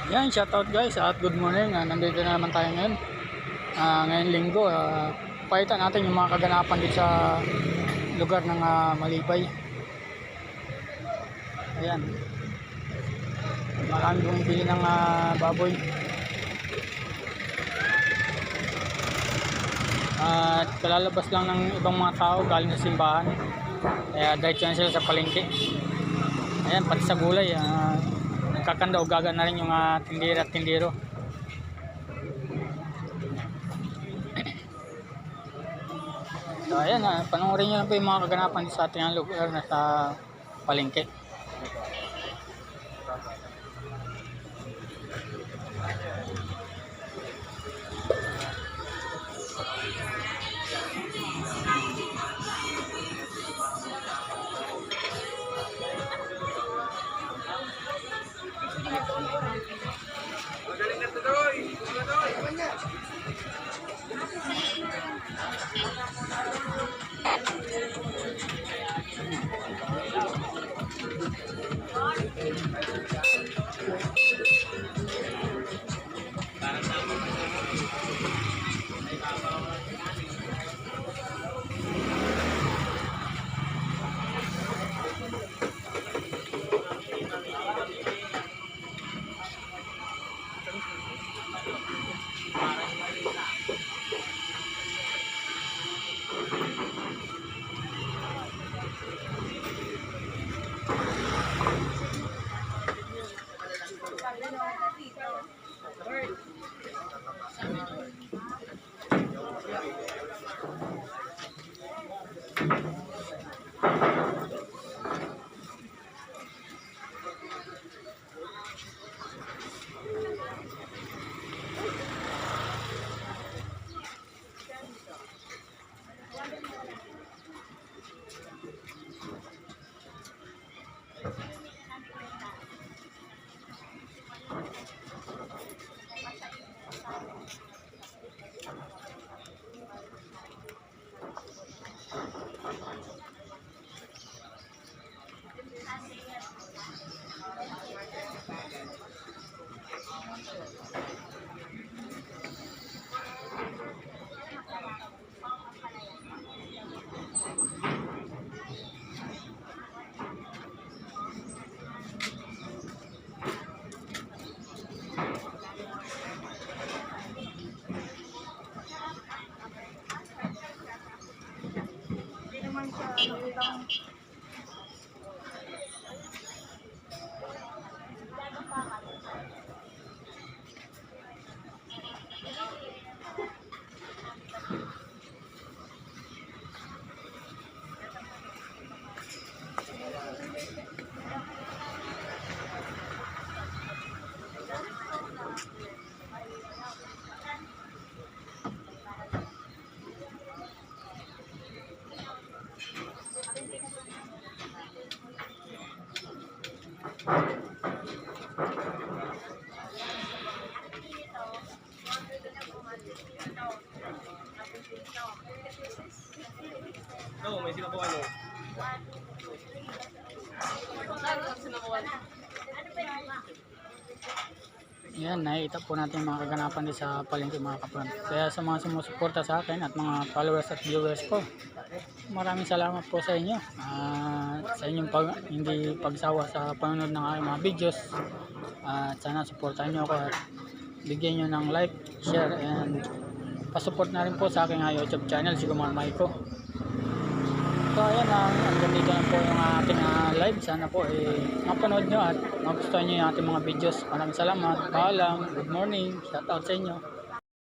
Yan, shoutout guys at good morning. Nandito na naman tayo ngayon. Ngayong linggo, palitan natin yung mga kaganapan dito sa lugar ng Malibay. Ayan. Marami bumibili ng baboy. At kalalabas lang ng ibang mga tao galing sa simbahan. Kaya diretso na sila sa palengke. Ayan, pati sa gulay. Nagkakanda o gaga na rin yung tindera at tindero. So ayan, panoorin nyo na po yung mga kaganapan sa ating lugar na sa palengke. Magaling na tuloy! No, may sinabuhan mo. Yan, nakikita po natin yung mga kaganapan dito sa palengke mga kapatid. Kaya sa mga sumusuporta sa akin at mga followers at viewers ko, maraming salamat po sa inyo. Sa inyong hindi pagsawa sa panonood ng aking mga videos. At sana supportahan nyo ako at bigyan nyo ng like, share, and pasupport na rin po sa aking YouTube channel, Sigomar Maiko. So ayan, hanggang dito lang po yung ating live. Sana po mapanood nyo at magustuhan nyo yung ating mga videos. Maraming salamat, paalam, good morning, shout out sa inyo.